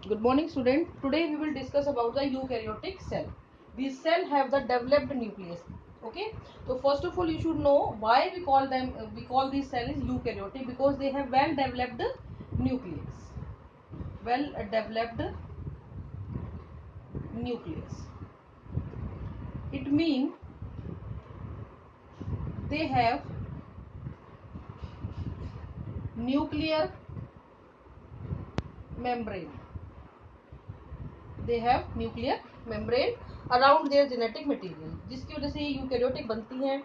Good morning, student. Today we will discuss about the eukaryotic cell. These cell have the developed nucleus. Okay. So first of all, you should know why we call them. We call these cells eukaryotic because they have well developed nucleus. Well developed nucleus. It means they have nuclear membrane. They have nuclear membrane around there genetic material, जिसकी वजह से ये eukaryotic बनती हैं।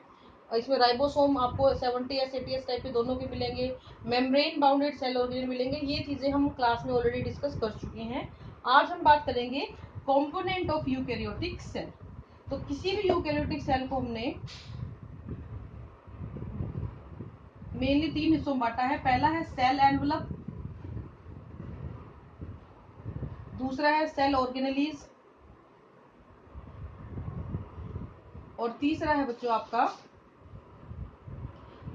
इसमें ribosome आपको 70s 80s type के दोनों के मिलेंगे, मेम्ब्रेन बाउंडेड सेल ऑर्गेनल मिलेंगे। ये चीजें हम क्लास में ऑलरेडी डिस्कस कर चुके हैं। आज हम बात करेंगे कंपोनेंट ऑफ यूकैरियोटिक सेल। तो किसी भी यूकैरियोटिक सेल को हमने मेनली 3 हिस्सों में बांटा है। पहला है सेल एनवलप, दूसरा है सेल ऑर्गेनेलीज, और तीसरा है बच्चों आपका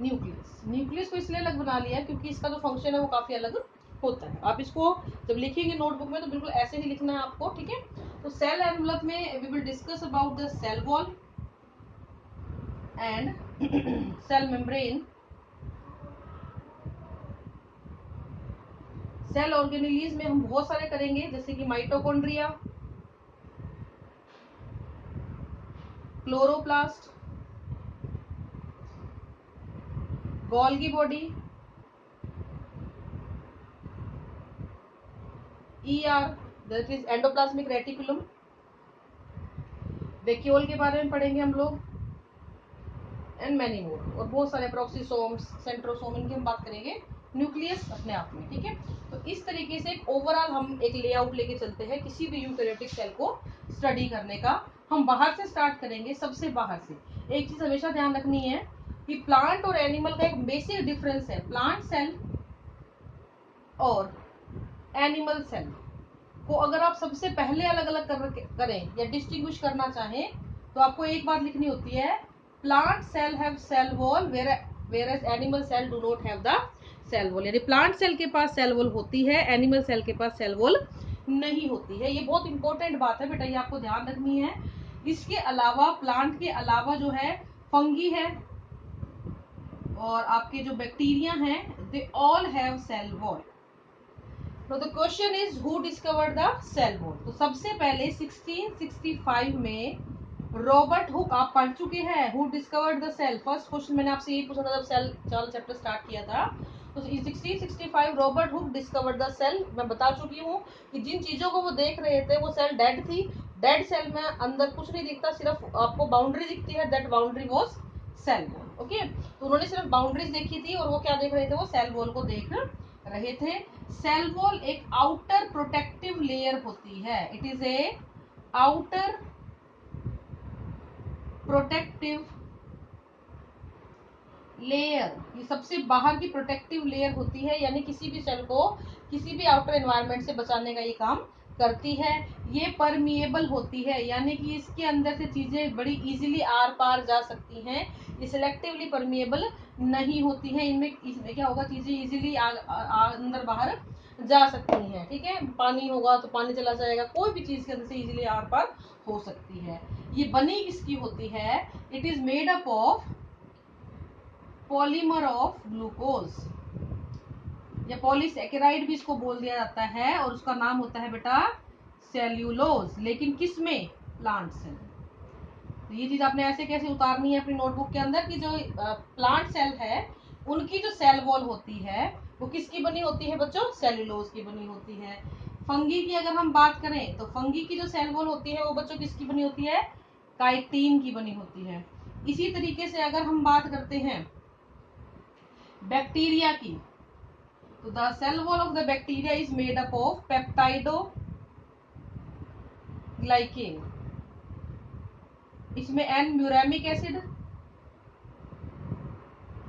न्यूक्लियस। न्यूक्लियस को इसलिए अलग बना लिया क्योंकि इसका जो फंक्शन है वो काफी अलग होता है। आप इसको जब लिखेंगे नोटबुक में तो बिल्कुल ऐसे ही लिखना है आपको, ठीक है। तो सेल एनवलप में we will discuss about the cell wall and cell membrane. Cell organelles में हम बहुत सारे करेंगे, जैसे कि mitochondria, chloroplast, Golgi body, ER that is endoplasmic reticulum, vacuole के बारे में पढ़ेंगे हम लोग, एंड मैनी मोर, और बहुत सारे प्रोक्सीसोम, सेंट्रोसोम, इनकी हम बात करेंगे। न्यूक्लियस अपने आप में, ठीक है। तो इस तरीके से ओवरऑल हम एक लेआउट लेके चलते हैं किसी भी यूकैरियोटिक सेल को स्टडी करने का। हम बाहर से स्टार्ट करेंगे, सबसे बाहर से। एक चीज हमेशा ध्यान रखनी है कि प्लांट और एनिमल का एक बेसिक डिफरेंस है। प्लांट सेल और एनिमल सेल को अगर आप सबसे पहले अलग अलग करें या डिस्टिंग्विश करना चाहें तो आपको एक बात लिखनी होती है, plant cell have cell wall whereas animal cell do not have the cell wall. यानी प्लांट सेल के पास सेल वॉल होती है, एनिमल सेल के पास सेल वॉल नहीं होती है। ये बहुत इंपॉर्टेंट बात है बेटा, ये आपको ध्यान रखनी है। इसके अलावा प्लांट के अलावा जो है फंगी है और आपके जो बैक्टीरिया हैं, they all have cell wall. तो the question is who discovered the cell wall. तो सबसे पहले 1665 में रॉबर्ट हुक, आप पढ़ चुके हैं who discovered the cell. First question मैंने आपसे यही पूछा था जब सेल चाल चैप्टर स्टार्ट किया था। तो 1665 Robert Hooke discovered the cell. मैं बता चुकी हूँ कि जिन चीजों को वो देख रहे थे वो सेल डेड थी। डेड सेल में अंदर कुछ नहीं दिखता, सिर्फ आपको बाउंड्री दिखती है, that boundary was cell wall. Okay, तो उन्होंने सिर्फ बाउंड्रीज देखी थी और वो क्या देख रहे थे, वो सेल वॉल को देख रहे थे। सेल वॉल एक आउटर प्रोटेक्टिव लेयर होती है। It is a outer protective layer, ये सबसे बाहर की प्रोटेक्टिव लेयर होती है, यानी किसी भी सेल को किसी भी आउटर एनवायरनमेंट से बचाने का ये काम करती है। ये परमिएबल होती है, यानी कि इसके अंदर से चीजें बड़ी इजीली आर पार जा सकती हैं। ये सिलेक्टिवली परमिएबल नहीं होती है। इसमें क्या होगा, चीजें इजीली अंदर बाहर जा सकती हैं, ठीक है। पानी होगा तो पानी चला जाएगा, कोई भी चीज के अंदर से इजीली आर पार हो सकती है। ये बनी किसकी होती है, it is made up of polymer of glucose, या पॉलीसेकेराइड भी इसको बोल दिया जाता है, और उसका नाम होता है बेटा सेल्यूलोज। लेकिन किसमें, प्लांट सेल। तो ये चीज आपने ऐसे कैसे उतारनी है अपनी नोटबुक के अंदर कि जो प्लांट सेल है उनकी जो सेल वॉल होती है वो किसकी बनी होती है बच्चों, सेल्यूलोज की बनी होती है। फंगी की अगर हम बात करें तो फंगी की जो सेल वॉल होती है वो बच्चों किसकी बनी होती है, काइटिन की बनी होती है। इसी तरीके से अगर हम बात करते हैं बैक्टीरिया की, तो the cell wall of the bacteria is made up of peptidoglycan. इसमें एन म्यूरेमिक एसिड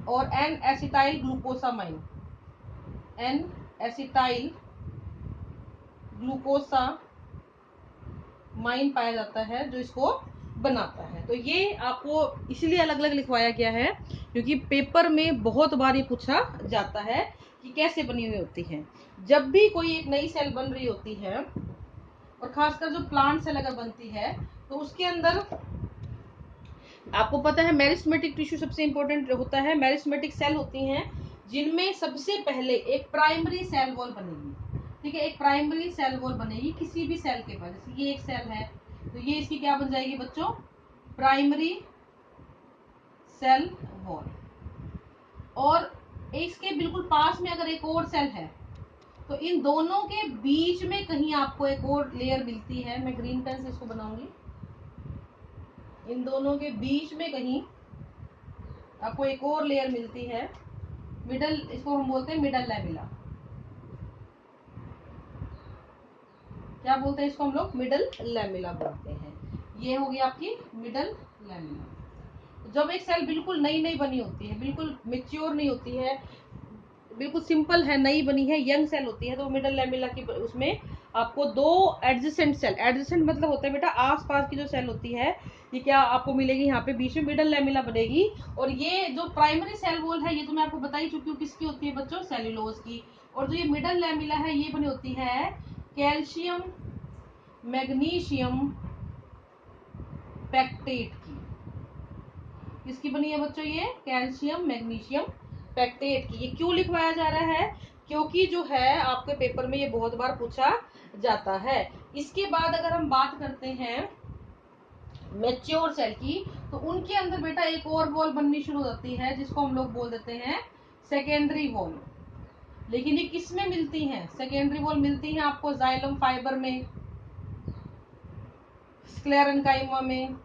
और N acetyl glucosamine, N acetyl glucosamine पाया जाता है जो इसको बनाता है। तो ये आपको इसलिए अलग अलग लिखवाया गया है क्योंकि पेपर में बहुत बार ये पूछा जाता है कि कैसे बनी हुई होती है। जब भी कोई एक नई सेल बन रही होती है, और खासकर जो प्लांट सेल अगर बनती है, तो उसके अंदर आपको पता है मेरिस्टेमेटिक टिश्यू सबसे इंपॉर्टेंट होता है। मेरिस्टेमेटिक सेल होती हैं जिनमें सबसे पहले एक प्राइमरी सेल वॉल बनेगी, ठीक है। एक प्राइमरी सेल वॉल बनेगी किसी भी सेल के पास। जैसे ये एक सेल है, तो ये इसकी क्या बन जाएगी बच्चों, प्राइमरी सेल वॉल। और इसके बिल्कुल पास में अगर एक और सेल है, तो इन दोनों के बीच में कहीं आपको एक और लेयर मिलती है। मैं ग्रीन पेन से इसको बनाऊंगी। इन दोनों के बीच में कहीं आपको एक और लेयर मिलती है, मिडल, इसको हम बोलते हैं मिडल लैमिला। क्या बोलते हैं इसको हम लोग, मिडल लैमिला बोलते हैं। ये होगी आपकी मिडल लैमिला। जब एक सेल बिल्कुल नई नई बनी होती है, बिल्कुल मेच्योर नहीं होती है, बिल्कुल सिंपल है, नई बनी है, यंग सेल होती है, तो मिडल लैमिला की उसमें आपको दो एडजेसेंट सेल, एडजेसेंट मतलब होता है बेटा आसपास की जो सेल होती है, ये क्या आपको मिलेगी, यहाँ पे बीच में मिडल लैमिला बनेगी। और ये जो प्राइमरी सेल वॉल है, ये तो मैं आपको बता ही चुकी हूँ किसकी होती है बच्चों, सेल्यूलोज की। और जो ये मिडल लैमिला है, ये बनी होती है कैल्शियम मैग्नीशियम पैक्टेट की। किसकी बनी है बच्चों, ये कैल्शियम मैग्नीशियम पैक्टेट की। ये क्यों लिखवाया जा रहा है, क्योंकि जो है आपके पेपर में ये बहुत बार पूछा जाता है। इसके बाद अगर हम बात करते हैं मैच्योर सेल की, तो उनके अंदर बेटा एक और वॉल बननी शुरू हो जाती है, जिसको हम लोग बोल देते हैं सेकेंडरी वॉल। लेकिन ये किस में मिलती हैं, सेकेंडरी वॉल मिलती है आपको जाइलम फाइबर में, स्क्लेरेंकाइमा में,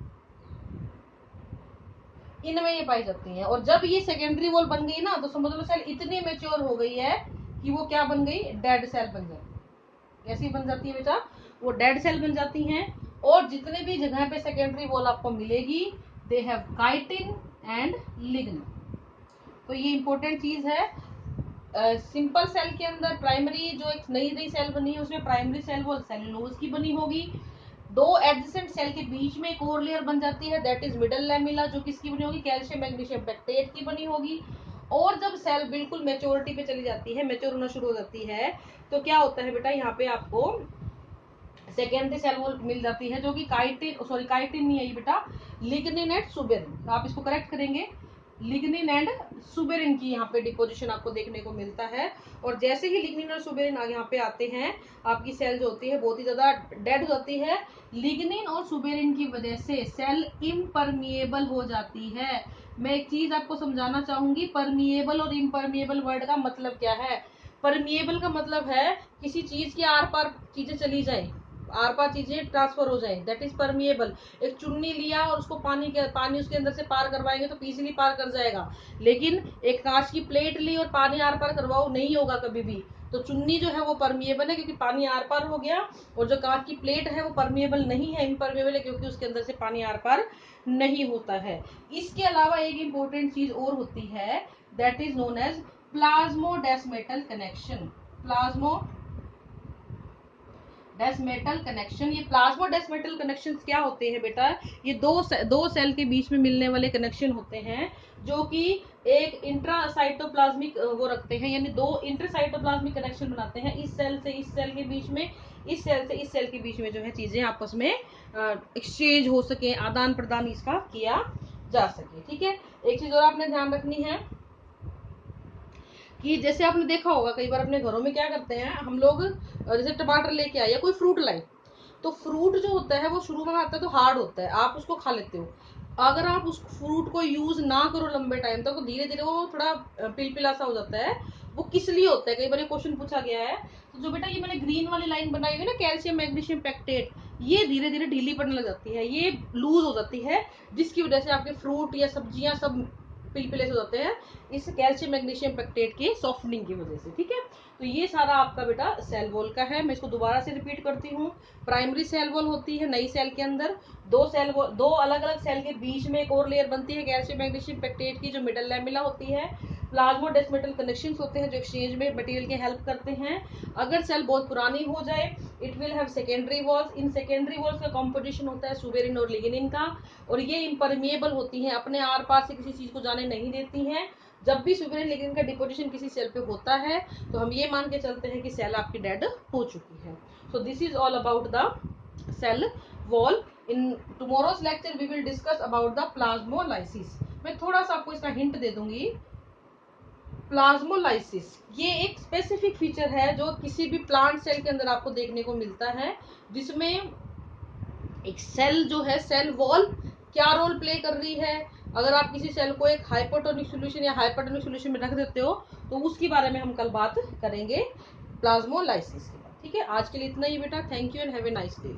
इनमें ये पाई जाती हैं। और जब ये सेकेंडरी वॉल बन गई ना, तो समझ लो सेल इतनी मेच्योर हो गई है कि वो क्या बन गई, डेड सेल बन जाती है। कैसी बन जाती है बेटा, वो डेड सेल बन जाती हैं। और जितने भी जगह पे सेकेंडरी वॉल आपको मिलेगी, they have chitin and lignin. तो ये इंपॉर्टेंट चीज है। सिंपल सेल के अंदर प्राइमरी जो एक नई नई सेल बनी है, उसमें प्राइमरी सेल वॉल सेलुलोज की बनी होगी। दो एडजेसेंट सेल के बीच में एक और लेयर बन जाती है, दैट इज मिडल लैमिला, जो किसकी बनी होगी, कैल्शियम मैग्नीशियम पैक्टेट की बनी होगी। और जब सेल बिल्कुल मेच्योरिटी पे चली जाती है, मेच्योर होना शुरू हो जाती है, तो क्या होता है बेटा, यहाँ पे आपको सेकेंडरी सेल वॉल मिल जाती है, जो कि काइटिन, सॉरी काइटिन नहीं है ये बेटा, लिग्निन एंड सुबेरिन। आप इसको करेक्ट करेंगे, लिग्निन एंड सुबेरिन की यहाँ पे डिपोजिशन आपको देखने को मिलता है। और जैसे ही लिग्निन और सुबेरिन यहाँ पे आते हैं, आपकी सेल जो होती है बहुत ही ज्यादा डेड हो जाती है। लिग्निन और सुबेरिन की वजह से सेल इम्परमिएबल हो जाती है। मैं एक चीज आपको समझाना चाहूंगी, परमिएबल और इम्परमिएबल वर्ड का मतलब क्या है। परमिएबल का मतलब है किसी चीज के आर पार चीजें चली जाए, आर पार चीजें ट्रांसफर हो जाए, दैट इज परमिएबल। एक चुन्नी लिया और उसको पानी उसके अंदर से पार करवाएंगे तो इजीली पार कर जाएगा। लेकिन एक कांच की प्लेट ली और पानी आर पार करवाओ, नहीं होगा कभी भी। तो चुन्नी जो है वो परमिएबल है क्योंकि पानी आर पार हो गया, और जो कांच की प्लेट है वो परमिएबल नहीं है, इम्परमिएबल है, क्योंकि उसके अंदर से पानी आर पार नहीं होता है। इसके अलावा एक इंपॉर्टेंट चीज और होती है, that is known as plasmodesmatal connection. Plasmodesmatal connection. ये प्लाज्मोडेस्मेटल कनेक्शन क्या होते हैं बेटा, ये दो सेल के बीच में मिलने वाले कनेक्शन होते हैं, जो कि एक इंट्रासाइटोप्लाज्मिक वो रखते हैं, यानी दो इंटरसाइटोप्लाज्मिक कनेक्शन बनाते हैं, इस सेल से इस सेल के बीच में, इस सेल से इस सेल के बीच में जो है चीजें आपस में एक्सचेंज हो सके, आदान प्रदान इसका किया जा सके। ठीक है, एक चीज और आपने ध्यान रखनी है कि जैसे आपने देखा होगा कई बार अपने घरों में क्या करते हैं हम लोग, जैसे टमाटर लेके आए या कोई फ्रूट लाए, तो फ्रूट जो होता है वो शुरू में आता है तो हार्ड होता है, आप उसको खा लेते हो। अगर आप उस फ्रूट को यूज ना करो लंबे टाइम तक, तो धीरे धीरे वो थोड़ा पिलपिला सा हो जाता है। वो किस लिए होता है, कई बार क्वेश्चन पूछा गया है। तो जो बेटा ये मैंने ग्रीन वाली लाइन बनाई हुई ना, कैल्शियम मैग्नीशियम पैक्टेट, ये धीरे धीरे ढीली पड़ने लग जाती है, ये लूज हो जाती है, जिसकी वजह से आपके फ्रूट या सब्जियां सब पिलपिले से होते हैं, इस कैल्शियम मैग्नीशियम पैक्टेट के सॉफ्टनिंग की वजह से। ठीक है, तो ये सारा आपका बेटा सेल वॉल का है। मैं इसको दोबारा से रिपीट करती हूँ। प्राइमरी सेल वॉल होती है नई सेल के अंदर, दो अलग अलग सेल के बीच में एक और लेयर बनती है कैल्शियम मैग्नीशियम पैक्टेट की, जो मिडल लैमिला होती है। प्लाज्मोडेस्मेटल कनेक्शंस होते हैं जो एक्सचेंज में मटेरियल के हेल्प करते हैं। अगर सेल बहुत पुरानी हो जाए, it will have secondary walls. In secondary walls का कॉम्पोजिशन होता है सुबेरिन और लिग्निन का, और ये इम्परमिएबल होती हैं, अपने आर पार से किसी चीज को जाने नहीं देती हैं। जब भी सुपरिन लिग्निन का डिपोजिशन किसी सेल पे होता है तो हम ये मान के चलते हैं कि सेल आपकी डेड हो चुकी है। So this is all about the cell wall. In tomorrow's lecture we will discuss about the plasmolysis. मैं थोड़ा सा आपको इसका हिंट दे दूंगी। प्लाज्मोलाइसिस ये एक स्पेसिफिक फीचर है जो किसी भी प्लांट सेल के अंदर आपको देखने को मिलता है, जिसमें एक सेल जो है, सेल वॉल क्या रोल प्ले कर रही है। अगर आप किसी सेल को एक हाइपोटोनिक सॉल्यूशन या हाइपरटोनिक सॉल्यूशन में रख देते हो तो उसके बारे में हम कल बात करेंगे प्लाज्मोलाइसिस के बाद। ठीक है, आज के लिए इतना ही बेटा। Thank you and have a nice day.